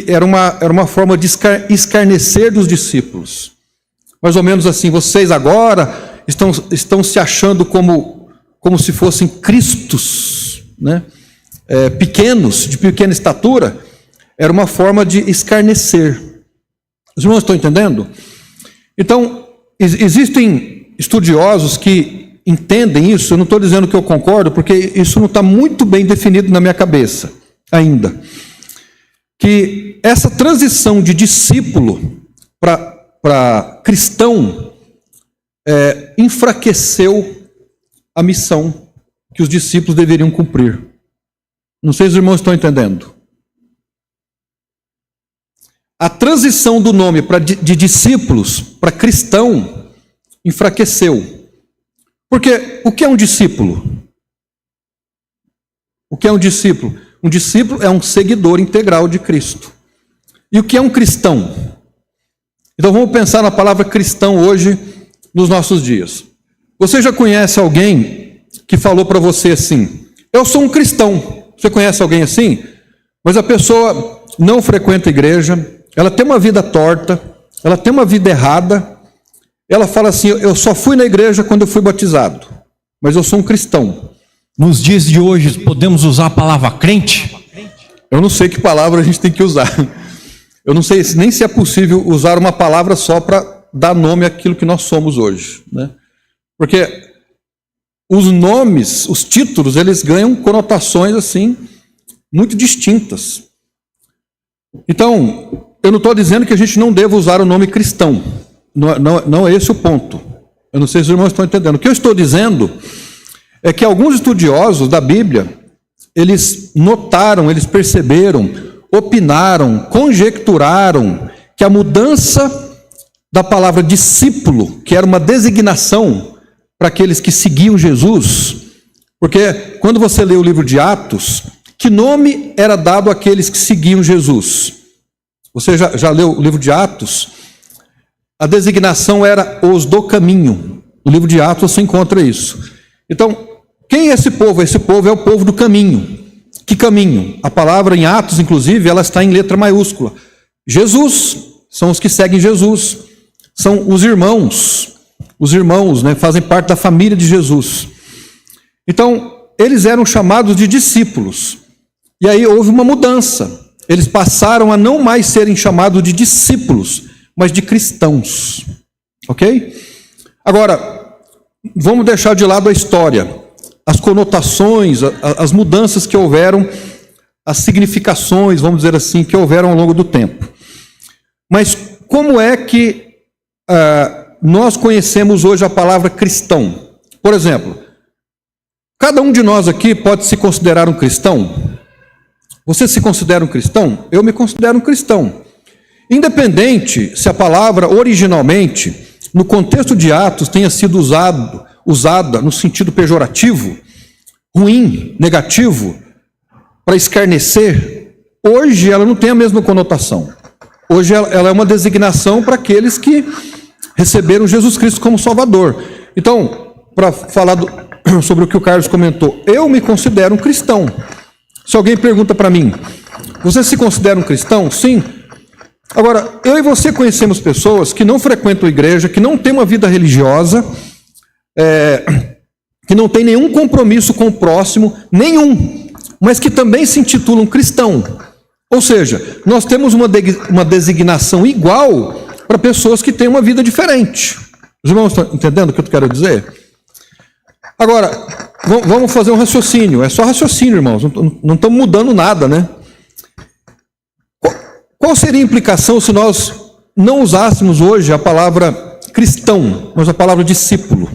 Speaker 1: Era uma forma de escarnecer dos discípulos. Mais ou menos assim, vocês agora estão se achando como se fossem cristos, né? Pequenos, de pequena estatura. Era uma forma de escarnecer. Os irmãos estão entendendo? Então, existem estudiosos que entendem isso. Eu não estou dizendo que eu concordo, porque isso não está muito bem definido na minha cabeça ainda. Que essa transição de discípulo para cristão enfraqueceu a missão que os discípulos deveriam cumprir. Não sei se os irmãos estão entendendo. A transição do nome de discípulos para cristão enfraqueceu. Porque o que é um discípulo? O que é um discípulo? Um discípulo é um seguidor integral de Cristo. E o que é um cristão? Então vamos pensar na palavra cristão hoje, nos nossos dias. Você já conhece alguém que falou para você assim: eu sou um cristão. Você conhece alguém assim? Mas a pessoa não frequenta a igreja, ela tem uma vida torta, ela tem uma vida errada, ela fala assim: eu só fui na igreja quando eu fui batizado, mas eu sou um cristão.
Speaker 2: Nos dias de hoje, podemos usar a palavra crente?
Speaker 1: Eu não sei que palavra a gente tem que usar. Eu não sei nem se é possível usar uma palavra só para dar nome àquilo que nós somos hoje, né? Porque os nomes, os títulos, eles ganham conotações assim muito distintas. Então, eu não estou dizendo que a gente não deva usar o nome cristão. Não é esse o ponto. Eu não sei se os irmãos estão entendendo. O que eu estou dizendo é que alguns estudiosos da Bíblia, eles notaram, eles perceberam, opinaram, conjecturaram que a mudança da palavra discípulo, que era uma designação para aqueles que seguiam Jesus, porque quando você lê o livro de Atos, que nome era dado àqueles que seguiam Jesus? Você já leu o livro de Atos? A designação era os do caminho. No livro de Atos você encontra isso. Então, quem é esse povo? Esse povo é o povo do caminho. Que caminho? A palavra em Atos, inclusive, ela está em letra maiúscula. Jesus, são os que seguem Jesus. São os irmãos. Os irmãos, né, fazem parte da família de Jesus. Então, eles eram chamados de discípulos. E aí houve uma mudança. Eles passaram a não mais serem chamados de discípulos, mas de cristãos. Ok? Agora, vamos deixar de lado a história, as conotações, as mudanças que houveram, as significações, vamos dizer assim, que houveram ao longo do tempo. Mas como é que nós conhecemos hoje a palavra cristão? Por exemplo, cada um de nós aqui pode se considerar um cristão? Você se considera um cristão? Eu me considero um cristão. Independente se a palavra originalmente, no contexto de Atos, tenha sido usada no sentido pejorativo, ruim, negativo, para escarnecer, hoje ela não tem a mesma conotação. Hoje ela é uma designação para aqueles que receberam Jesus Cristo como Salvador. Então, para falar sobre o que o Carlos comentou, eu me considero um cristão. Se alguém pergunta para mim, você se considera um cristão? Sim. Agora, eu e você conhecemos pessoas que não frequentam a igreja, que não têm uma vida religiosa, que não tem nenhum compromisso com o próximo, nenhum, mas que também se intitulam cristão. Ou seja, nós temos uma designação igual para pessoas que têm uma vida diferente. Os irmãos estão entendendo o que eu quero dizer? Agora, vamos fazer um raciocínio. É só raciocínio, irmãos. Não estamos mudando nada, né? Qual seria a implicação se nós não usássemos hoje a palavra cristão, mas a palavra discípulo?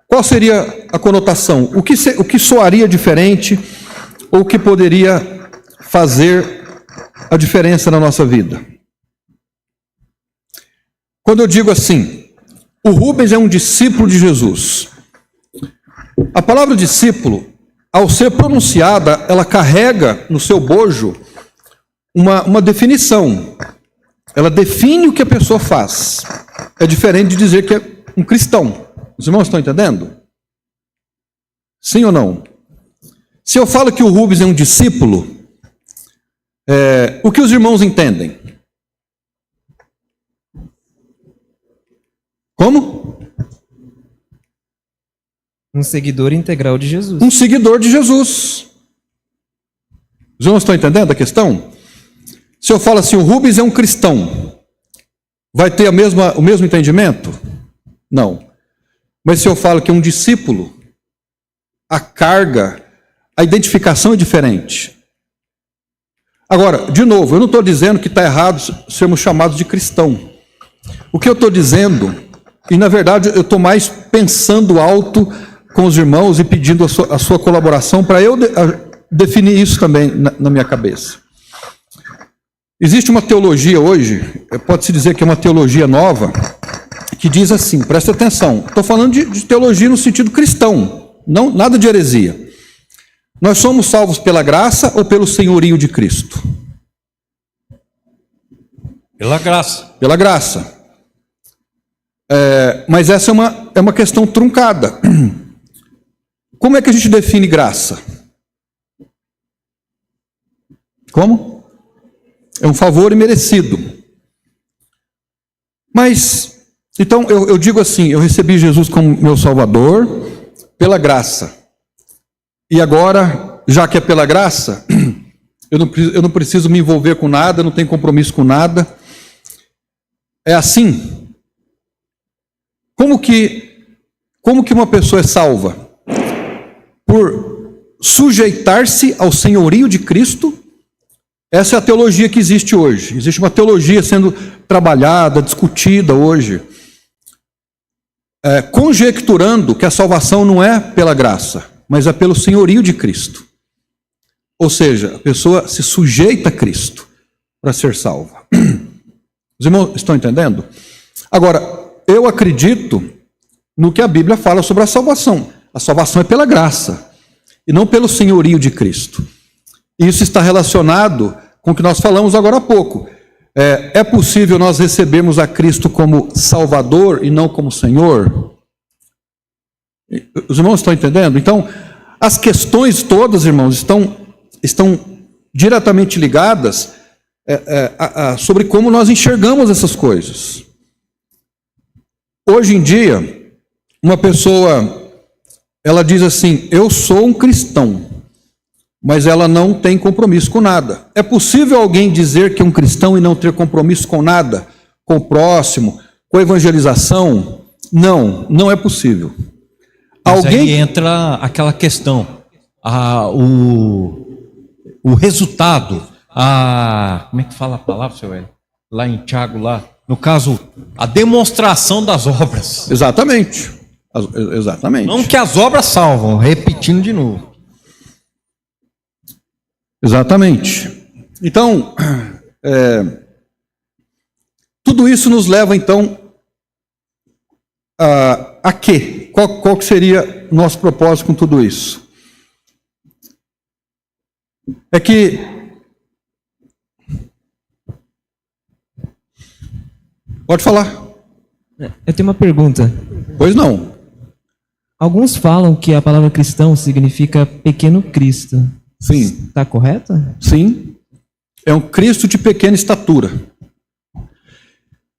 Speaker 1: Qual seria a conotação? O que soaria diferente ou o que poderia fazer a diferença na nossa vida? Quando eu digo assim, o Rubens é um discípulo de Jesus. A palavra discípulo, ao ser pronunciada, ela carrega no seu bojo uma definição. Ela define o que a pessoa faz. É diferente de dizer que é um cristão. Os irmãos estão entendendo? Sim ou não? Se eu falo que o Rubens é um discípulo, o que os irmãos entendem? Como?
Speaker 7: Um seguidor integral de Jesus.
Speaker 1: Um seguidor de Jesus. Os irmãos estão entendendo a questão? Se eu falo assim, o Rubens é um cristão, vai ter o mesmo entendimento? Não. Mas se eu falo que é um discípulo, a carga, a identificação é diferente. Agora, de novo, eu não estou dizendo que está errado sermos chamados de cristão. O que eu estou dizendo, e na verdade eu estou mais pensando alto com os irmãos e pedindo a sua colaboração para eu definir isso também na minha cabeça. Existe uma teologia hoje, pode-se dizer que é uma teologia nova, que diz assim, presta atenção, estou falando de teologia no sentido cristão, não, nada de heresia. Nós somos salvos pela graça ou pelo senhorio de Cristo?
Speaker 2: Pela graça.
Speaker 1: Pela graça. Mas essa é uma questão truncada. Como é que a gente define graça? Como? É um favor imerecido. Mas, então, eu digo assim, eu recebi Jesus como meu Salvador pela graça. E agora, já que é pela graça, eu não preciso me envolver com nada, não tenho compromisso com nada. É assim. Como que uma pessoa é salva? Por sujeitar-se ao senhorio de Cristo. Essa é a teologia que existe hoje. Existe uma teologia sendo trabalhada, discutida hoje, conjecturando que a salvação não é pela graça, mas é pelo senhorio de Cristo. Ou seja, a pessoa se sujeita a Cristo para ser salva. Os irmãos estão entendendo? Agora, eu acredito no que a Bíblia fala sobre a salvação. A salvação é pela graça e não pelo senhorio de Cristo. Isso está relacionado com o que nós falamos agora há pouco. É possível nós recebermos a Cristo como Salvador e não como Senhor? Os irmãos estão entendendo? Então, as questões todas, irmãos, estão diretamente ligadas sobre como nós enxergamos essas coisas. Hoje em dia, uma pessoa, ela diz assim: eu sou um cristão, mas ela não tem compromisso com nada. É possível alguém dizer que é um cristão e não ter compromisso com nada? Com o próximo? Com a evangelização? Não, não é possível.
Speaker 2: Mas aí entra aquela questão, o resultado, como é que fala a palavra, seu Hélio? Lá em Tiago, lá, no caso, a demonstração das obras.
Speaker 1: Exatamente, exatamente.
Speaker 2: Não que as obras salvam, repetindo de novo.
Speaker 1: Exatamente. Então, tudo isso nos leva, então, a quê? Qual que seria o nosso propósito com tudo isso? É que pode falar.
Speaker 7: Eu tenho uma pergunta.
Speaker 1: Pois não.
Speaker 7: Alguns falam que a palavra cristão significa pequeno Cristo.
Speaker 1: Sim.
Speaker 7: Está correto?
Speaker 1: Sim. É um Cristo de pequena estatura.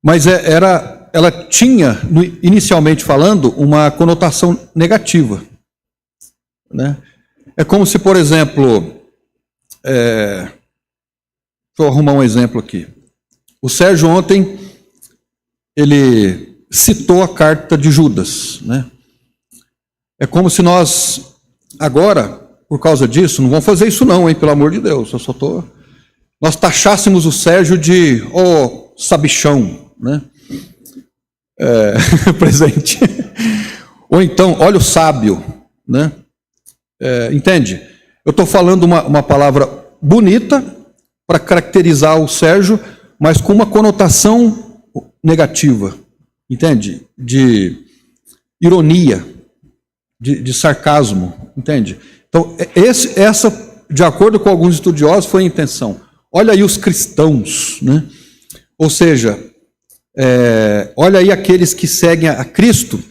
Speaker 1: Mas ela tinha, inicialmente falando, uma conotação negativa. Né? É como se, por exemplo, deixa eu arrumar um exemplo aqui. O Sérgio ontem, ele citou a carta de Judas. Né? É como se nós, agora, por causa disso, não vamos fazer isso não, hein, pelo amor de Deus, nós taxássemos o Sérgio de sabichão, né? Presente. Ou então, olha o sábio, né? Entende? Eu estou falando uma palavra bonita para caracterizar o Sérgio, mas com uma conotação negativa, entende? De ironia, de sarcasmo, entende? Então, essa, de acordo com alguns estudiosos, foi a intenção. Olha aí os cristãos, né? Ou seja, olha aí aqueles que seguem a Cristo,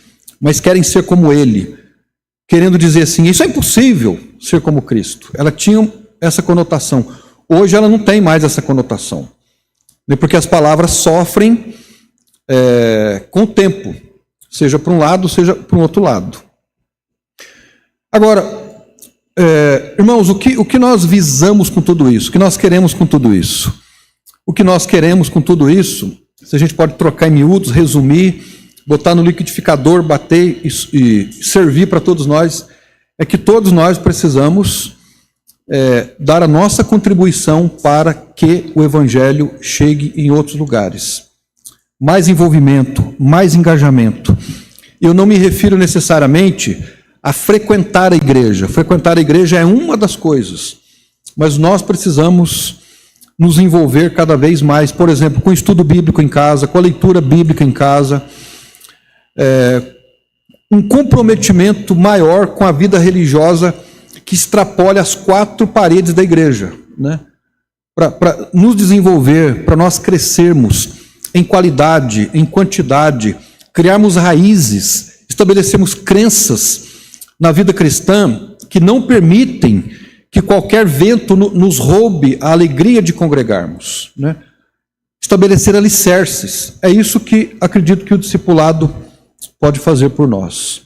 Speaker 1: mas querem ser como Ele, querendo dizer assim, isso é impossível ser como Cristo. Ela tinha essa conotação. Hoje ela não tem mais essa conotação, porque as palavras sofrem com o tempo, seja para um lado, seja para um outro lado. Agora, irmãos, o que nós visamos com tudo isso? O que nós queremos com tudo isso? O que nós queremos com tudo isso, se a gente pode trocar em miúdos, resumir, botar no liquidificador, bater e servir para todos nós, é que todos nós precisamos dar a nossa contribuição para que o Evangelho chegue em outros lugares. Mais envolvimento, mais engajamento. Eu não me refiro necessariamente a frequentar a igreja. Frequentar a igreja é uma das coisas, mas nós precisamos nos envolver cada vez mais, por exemplo, com o estudo bíblico em casa, com a leitura bíblica em casa, um comprometimento maior com a vida religiosa que extrapole as 4 paredes da igreja, né? Para nos desenvolver, para nós crescermos em qualidade, em quantidade, criarmos raízes, estabelecermos crenças na vida cristã que não permitem que qualquer vento nos roube a alegria de congregarmos, né? Estabelecer alicerces. É isso que acredito que o discipulado pode fazer por nós.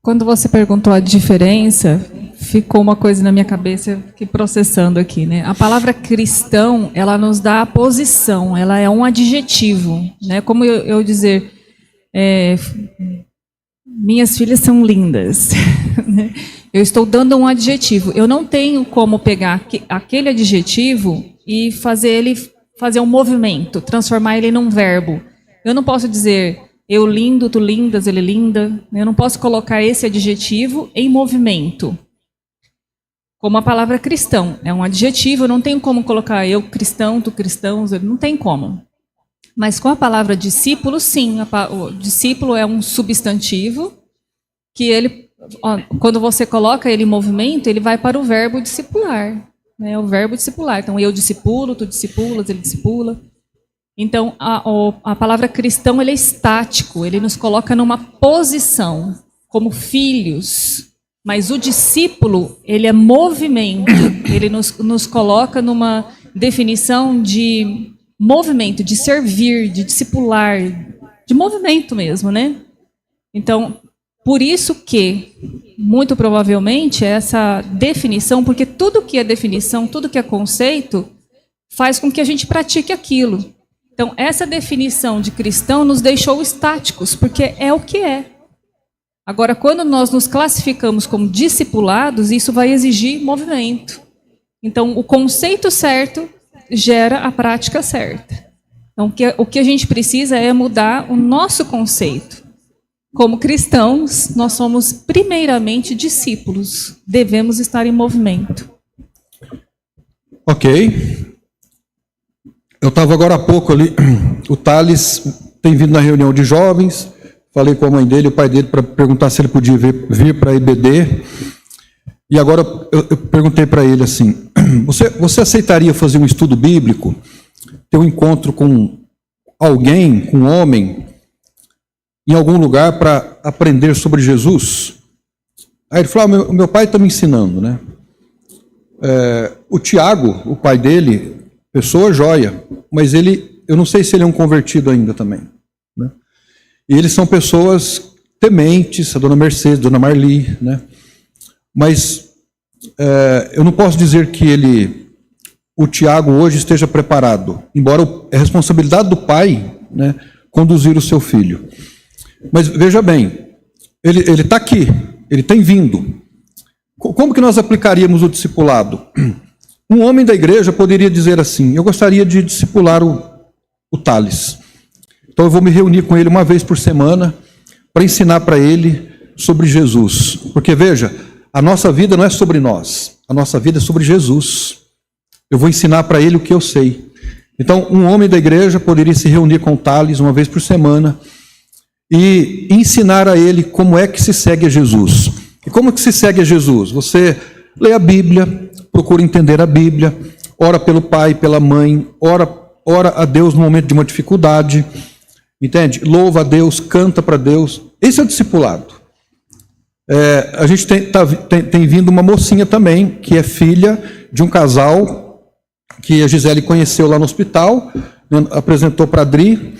Speaker 5: Quando você perguntou a diferença, ficou uma coisa na minha cabeça que processando aqui, né? A palavra cristão, ela nos dá a posição, ela é um adjetivo, né? Como eu dizer, minhas filhas são lindas. Eu estou dando um adjetivo. Eu não tenho como pegar aquele adjetivo e fazer um movimento, transformar ele num verbo. Eu não posso dizer eu lindo, tu lindas, ele linda. Eu não posso colocar esse adjetivo em movimento. Como a palavra cristão é um adjetivo, eu não tenho como colocar eu cristão, tu cristãos, não tem como. Mas com a palavra discípulo, sim, o discípulo é um substantivo que ele, quando você coloca ele em movimento, ele vai para o verbo discipular, né? O verbo discipular. Então, eu discipulo, tu discipulas, ele discipula. Então, a palavra cristão, ele é estático, ele nos coloca numa posição, como filhos. Mas o discípulo, ele é movimento, ele nos coloca numa definição de movimento, de servir, de discipular, de movimento mesmo, né? Então, por isso que, muito provavelmente, essa definição, porque tudo que é definição, tudo que é conceito, faz com que a gente pratique aquilo. Então, essa definição de cristão nos deixou estáticos, porque é o que é. Agora, quando nós nos classificamos como discipulados, isso vai exigir movimento. Então, o conceito certo gera a prática certa. Então, o que a gente precisa é mudar o nosso conceito. Como cristãos, nós somos primeiramente discípulos. Devemos estar em movimento.
Speaker 1: Ok. Eu estava agora há pouco ali, o Thales tem vindo na reunião de jovens, falei com a mãe dele, o pai dele, para perguntar se ele podia vir para a EBD. E agora eu perguntei para ele assim, você aceitaria fazer um estudo bíblico, ter um encontro com alguém, com um homem, em algum lugar para aprender sobre Jesus? Aí ele falou, o meu pai está me ensinando, né? O Tiago, o pai dele, pessoa joia, mas eu não sei se ele é um convertido ainda também, né? E eles são pessoas tementes, a dona Mercedes, a dona Marli, né? Mas eu não posso dizer que o Tiago hoje esteja preparado, embora é responsabilidade do pai, né, conduzir o seu filho. Mas veja bem, ele está aqui, ele tem vindo. Como que nós aplicaríamos o discipulado? Um homem da igreja poderia dizer assim, eu gostaria de discipular o Thales. Então eu vou me reunir com ele uma vez por semana para ensinar para ele sobre Jesus. Porque veja, a nossa vida não é sobre nós, a nossa vida é sobre Jesus. Eu vou ensinar para ele o que eu sei. Então um homem da igreja poderia se reunir com o Thales uma vez por semana e ensinar a ele como é que se segue a Jesus. E como que se segue a Jesus? Você lê a Bíblia, procura entender a Bíblia, ora pelo pai, pela mãe, ora a Deus no momento de uma dificuldade, entende? Louva a Deus, canta para Deus. Esse é o discipulado. A gente tem vindo uma mocinha também, que é filha de um casal que a Gisele conheceu lá no hospital, apresentou para a Adri,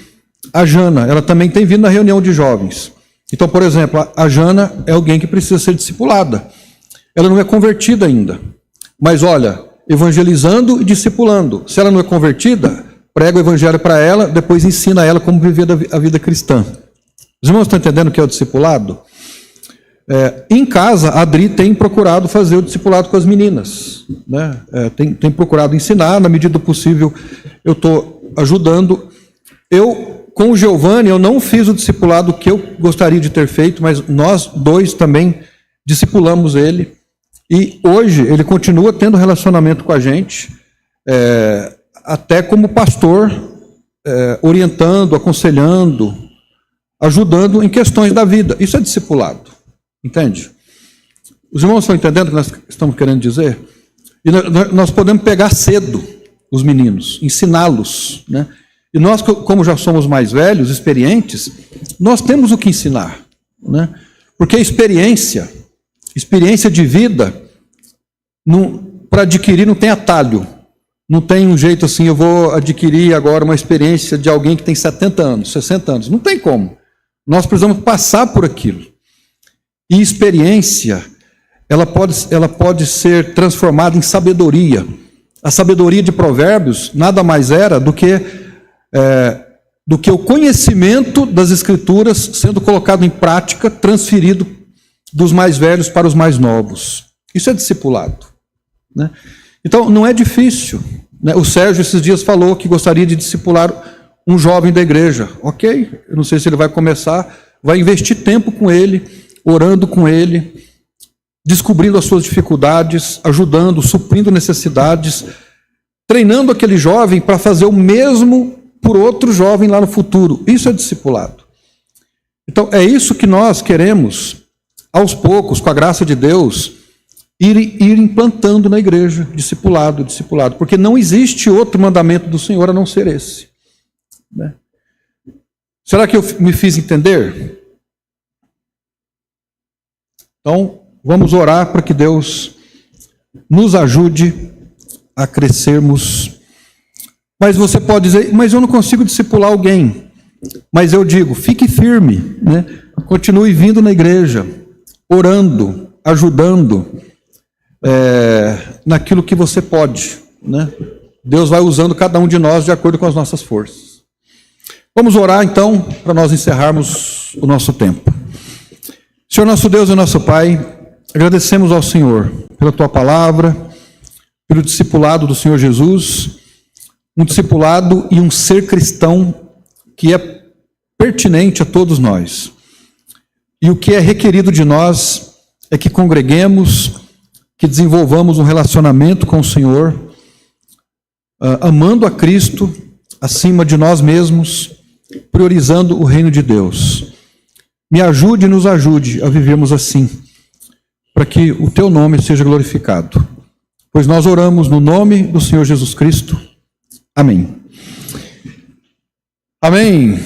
Speaker 1: a Jana, ela também tem vindo na reunião de jovens. Então, por exemplo, a Jana é alguém que precisa ser discipulada. Ela não é convertida ainda. Mas olha, evangelizando e discipulando. Se ela não é convertida, prega o evangelho para ela, depois ensina ela como viver a vida cristã. Os irmãos estão entendendo o que é o discipulado? Em casa, a Adri tem procurado fazer o discipulado com as meninas, né? Tem procurado ensinar, na medida do possível eu estou ajudando. Com o Giovanni, eu não fiz o discipulado que eu gostaria de ter feito, mas nós dois também discipulamos ele. E hoje ele continua tendo relacionamento com a gente, até como pastor, orientando, aconselhando, ajudando em questões da vida. Isso é discipulado, entende? Os irmãos estão entendendo o que nós estamos querendo dizer? E nós podemos pegar cedo os meninos, ensiná-los, né? E nós, como já somos mais velhos, experientes, nós temos o que ensinar, né? Porque a experiência de vida, para adquirir não tem atalho. Não tem um jeito assim, eu vou adquirir agora uma experiência de alguém que tem 70 anos, 60 anos. Não tem como. Nós precisamos passar por aquilo. E experiência, ela pode ser transformada em sabedoria. A sabedoria de Provérbios nada mais era do que o conhecimento das Escrituras sendo colocado em prática, transferido dos mais velhos para os mais novos. Isso é discipulado, né? Então, não é difícil, né? O Sérgio, esses dias, falou que gostaria de discipular um jovem da igreja. Ok, eu não sei se ele vai começar, vai investir tempo com ele, orando com ele, descobrindo as suas dificuldades, ajudando, suprindo necessidades, treinando aquele jovem para fazer o mesmo por outro jovem lá no futuro. Isso é discipulado. Então, é isso que nós queremos, aos poucos, com a graça de Deus, ir implantando na igreja, discipulado, porque não existe outro mandamento do Senhor a não ser esse. Né? Será que eu me fiz entender? Então, vamos orar para que Deus nos ajude a crescermos. Mas você pode dizer, mas eu não consigo discipular alguém. Mas eu digo, fique firme, né? Continue vindo na igreja, orando, ajudando, naquilo que você pode. Né? Deus vai usando cada um de nós de acordo com as nossas forças. Vamos orar então, para nós encerrarmos o nosso tempo. Senhor nosso Deus e nosso Pai, agradecemos ao Senhor pela Tua palavra, pelo discipulado do Senhor Jesus, um discipulado e um ser cristão que é pertinente a todos nós. E o que é requerido de nós é que congreguemos, que desenvolvamos um relacionamento com o Senhor, amando a Cristo acima de nós mesmos, priorizando o reino de Deus. Me ajude e nos ajude a vivermos assim, para que o Teu nome seja glorificado. Pois nós oramos no nome do Senhor Jesus Cristo. Amém. Amém.